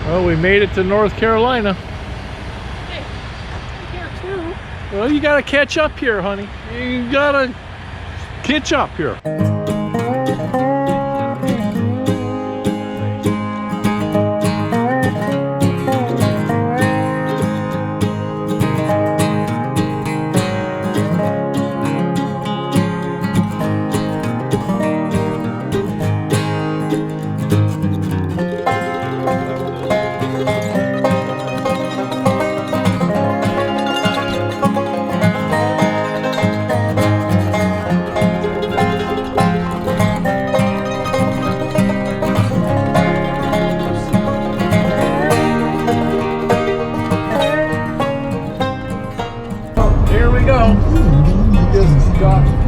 Well, we made it to North Carolina. Hey, I'm here too. Well, you gotta catch up here, honey. You gotta catch up here.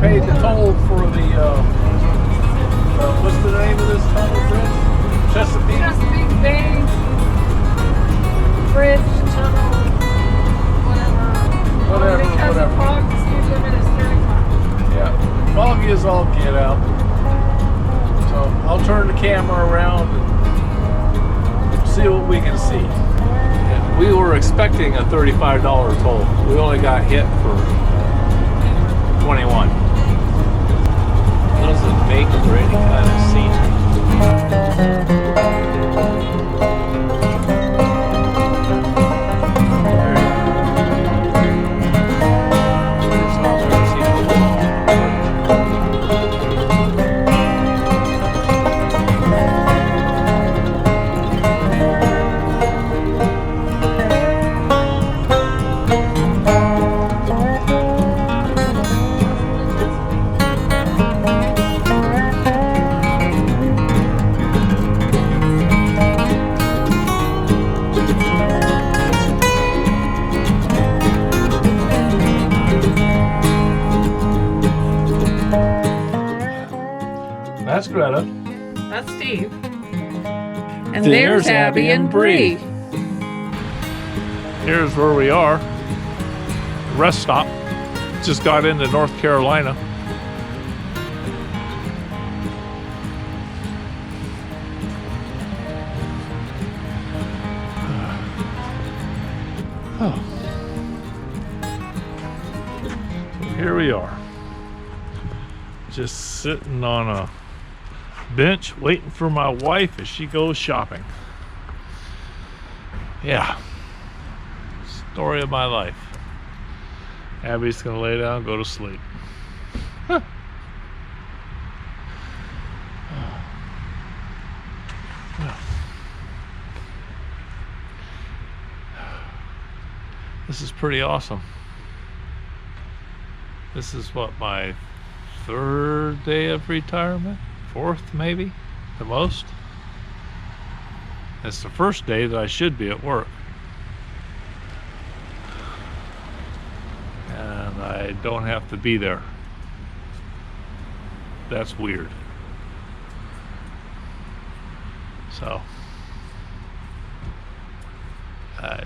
Paid the toll for the what's the name of this tunnel bridge? Chesapeake Bay Bridge-Tunnel, whatever. Because the fog, the speed limit is 35. Yeah, foggy as all get out. So I'll turn the camera around and see what we can see. And we were expecting a $35 toll. We only got hit for 21. Doesn't make for any kind of scenery. That's Greta. That's Steve. And there's Abby and Bree. Here's where we are. Rest stop. Just got into North Carolina. Oh. So here we are. Just sitting on a bench waiting for my wife as she goes shopping. Yeah, story of my life. Abby's gonna lay down and go to sleep. Huh. This is pretty awesome. This is what, my third day of retirement? Fourth, maybe, the most. It's the first day that I should be at work. And I don't have to be there. That's weird. So, I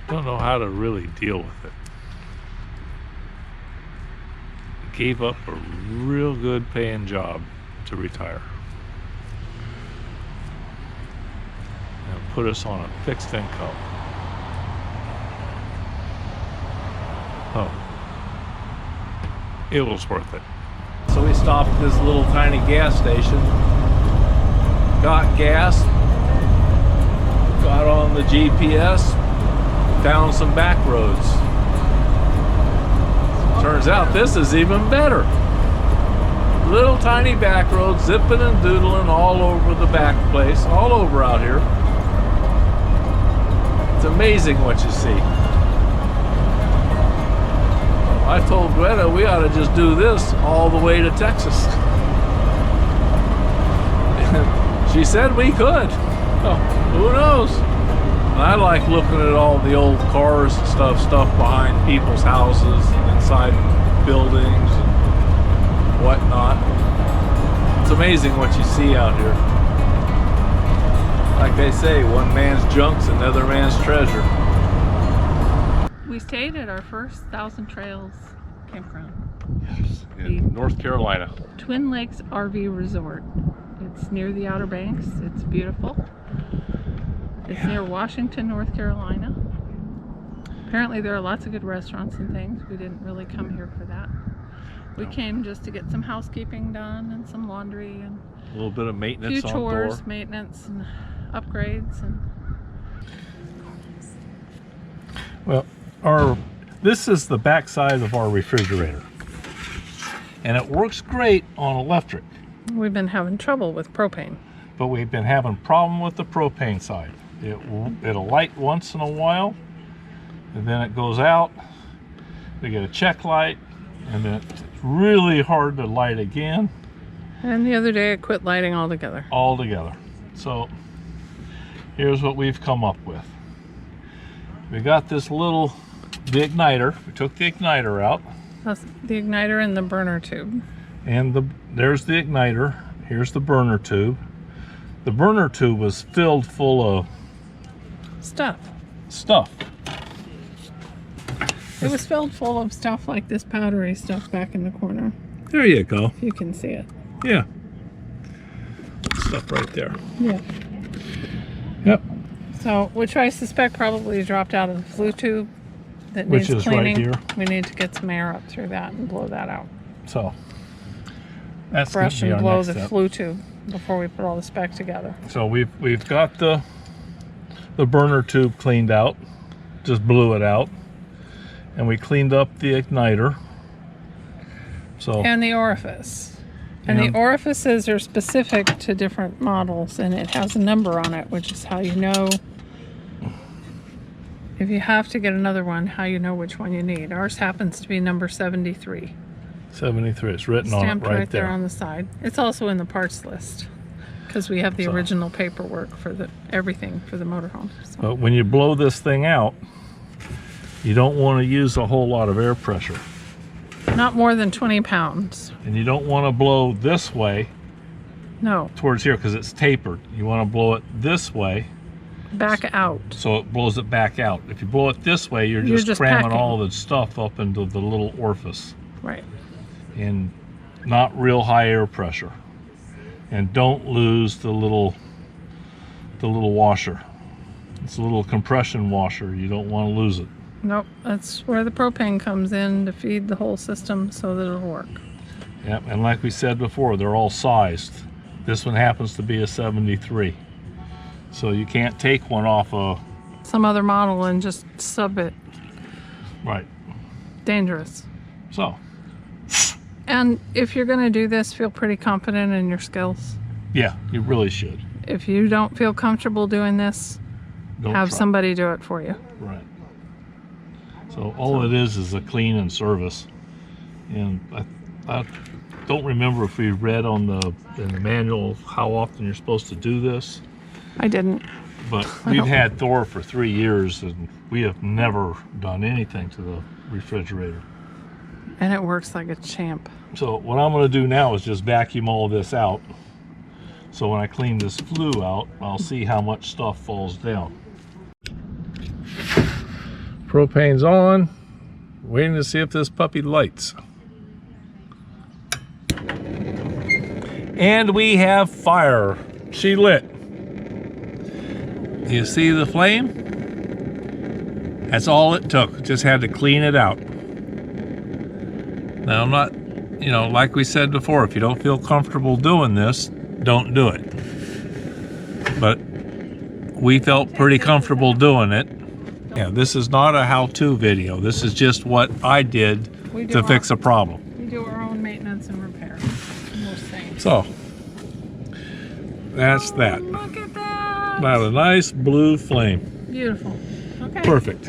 don't know how to really deal with it. I gave up a real good paying job to retire. And put us on a fixed income. Oh, it was worth it. So we stopped at this little tiny gas station, got gas, got on the GPS, down some back roads. Turns out this is even better. Little tiny back roads, zipping and doodling all over the back place, all over out here. It's amazing what you see. I told Greta we ought to just do this all the way to Texas. She said we could. Oh, who knows? And I like looking at all the old cars and stuff behind people's houses, inside buildings and whatnot. It's amazing what you see out here. Like they say, one man's junk's another man's treasure. We stayed at our first Thousand Trails Campground. Yes, in North Carolina. Twin Lakes RV Resort. It's near the Outer Banks. It's beautiful. It's near Washington, North Carolina. Apparently there are lots of good restaurants and things. We didn't really come here for that. We came just to get some housekeeping done and some laundry and a little bit of maintenance, few chores, maintenance and upgrades. And well, this is the back side of our refrigerator, and it works great on electric. We've been having trouble with propane. But we've been having problem with the propane side. It'll light once in a while, and then it goes out. We get a check light, and then it's really hard to light again. And the other day it quit lighting altogether. So here's what we've come up with. We got this the igniter. We took the igniter out. That's the igniter and the burner tube. And there's the igniter. Here's the burner tube. The burner tube was filled full of stuff. It was filled full of stuff like this powdery stuff back in the corner. There you go. You can see it. Yeah. Stuff right there. Yeah. Yep. So, which I suspect probably dropped out of the flue tube that needs cleaning. Which is right here. We need to get some air up through that and blow that out. So, that's brush and blow the flue tube before we put all this back together. So we've got the burner tube cleaned out. Just blew it out. And we cleaned up the igniter. And the orifice. And the orifices are specific to different models, and it has a number on it, which is how you know, if you have to get another one, how you know which one you need. Ours happens to be number 73. 73, it's written on it stamped right there on the side. It's also in the parts list because we have the original paperwork for everything for the motorhome. So. But when you blow this thing out, you don't want to use a whole lot of air pressure. Not more than 20 pounds. And you don't want to blow this way. No. Towards here because it's tapered. You want to blow it this way. Back out. So it blows it back out. If you blow it this way, you're just cramming all the stuff up into the little orifice. Right. And not real high air pressure. And don't lose the little washer. It's a little compression washer. You don't want to lose it. Nope, that's where the propane comes in to feed the whole system so that it'll work. Yep, and like we said before, they're all sized. This one happens to be a 73. So you can't take one off some other model and just sub it. Right. Dangerous. So. And if you're going to do this, feel pretty confident in your skills. Yeah, you really should. If you don't feel comfortable doing this, have somebody do it for you. Right. So all it is a clean and service. And I don't remember if we read in the manual how often you're supposed to do this. I didn't. But we've had Thor for 3 years and we have never done anything to the refrigerator. And it works like a champ. So what I'm going to do now is just vacuum all this out. So when I clean this flue out, I'll see how much stuff falls down. Propane's on, waiting to see if this puppy lights. And we have fire. She lit. You see the flame? That's all it took. Just had to clean it out. Now I'm not, like we said before, if you don't feel comfortable doing this, don't do it. But we felt pretty comfortable doing it. Yeah, this is not a how-to video. This is just what I did to fix a problem. We do our own maintenance and repair. So, that's that. Look at that. Got a nice blue flame. Beautiful. Okay. Perfect.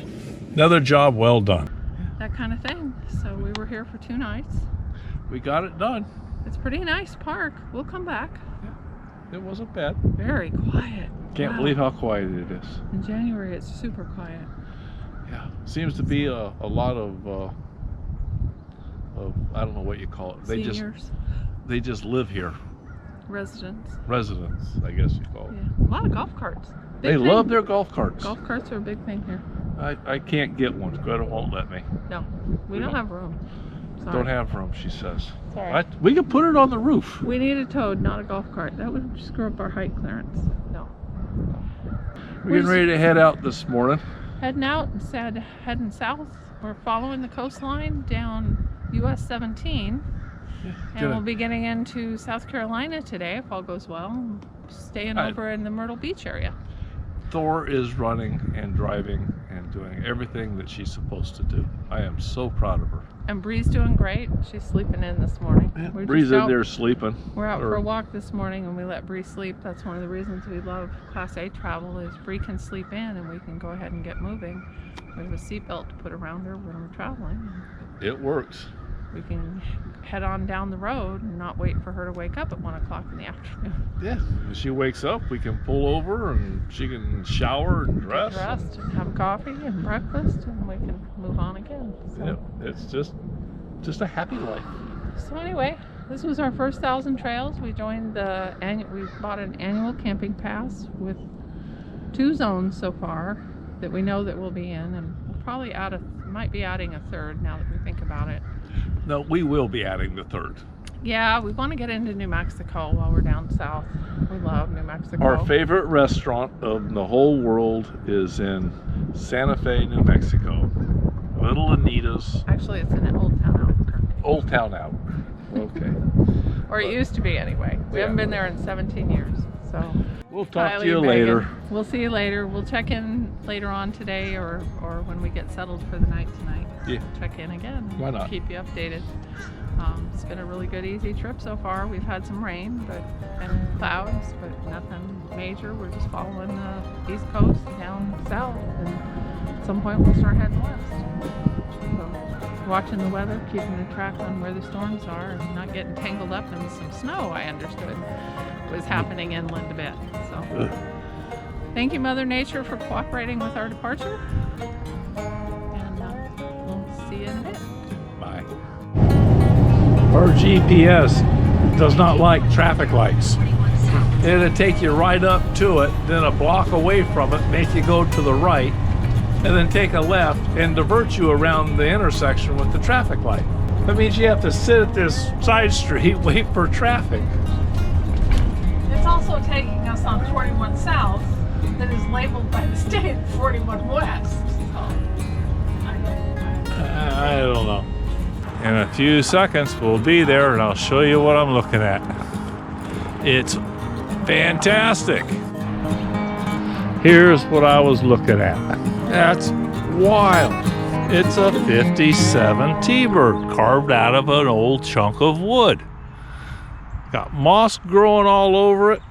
Another job well done. That kind of thing. So we were here for 2 nights. We got it done. It's a pretty nice park. We'll come back. It wasn't bad. Very quiet. Can't believe how quiet it is. In January, it's super quiet. Yeah, seems to be a lot of I don't know what you call it. Seniors. They just live here. Residents, I guess you call it. Yeah. A lot of golf carts. They love their golf carts. Golf carts are a big thing here. I can't get one. Greta won't let me. No, we don't have room. Sorry. Don't have room, she says. Sorry. We could put it on the roof. We need a toad, not a golf cart. That would screw up our height clearance. No. We're getting ready to head out this morning. Heading out instead, heading south. We're following the coastline down US 17. And we'll be getting into South Carolina today if all goes well. Staying over in the Myrtle Beach area. Thor is running and driving and doing everything that she's supposed to do. I am so proud of her. And Bree's doing great. She's sleeping in this morning. Yeah, Bree's in there sleeping. We're out for a walk this morning and we let Bree sleep. That's one of the reasons we love Class A travel is Bree can sleep in and we can go ahead and get moving. We have a seatbelt to put around her when we're traveling. It works. We can head on down the road and not wait for her to wake up at 1 o'clock in the afternoon. Yeah, when she wakes up, we can pull over and she can shower and dress. Get dressed and have coffee and breakfast and we can move on again. So. Yeah, it's just a happy life. So anyway, this was our first Thousand Trails. We joined we bought an annual camping pass with 2 zones so far that we know that we'll be in, and we'll probably might be adding a third now that we think about it. No, we will be adding the third. Yeah, we want to get into New Mexico while we're down south. We love New Mexico. Our favorite restaurant of the whole world is in Santa Fe, New Mexico. Little Anita's. Actually, it's in Old Town Albuquerque. Old Town Albuquerque. Okay. Or it used to be anyway. We haven't been there in 17 years. So we'll talk to you later. We'll see you later. We'll check in later on today or when we get settled for the night tonight. Yeah. Check in again. Why not? Keep you updated. It's been a really good, easy trip so far. We've had some rain and clouds, but nothing major. We're just following the East Coast down south, and at some point we'll start heading west. So, watching the weather, keeping a track on where the storms are, and not getting tangled up in some snow, I understood was happening inland a bit. So, thank you, Mother Nature, for cooperating with our departure. And we'll see you in a bit. Bye. Our GPS does not like traffic lights. It'll take you right up to it, then a block away from it, make you go to the right, and then take a left and divert you around the intersection with the traffic light. That means you have to sit at this side street, wait for traffic. It's also taking us on 41 South that is labeled by the state 41 West. So, I don't know. In a few seconds we'll be there and I'll show you what I'm looking at. It's fantastic. Here's what I was looking at. That's wild. It's a 57 T-bird carved out of an old chunk of wood. Got moss growing all over it.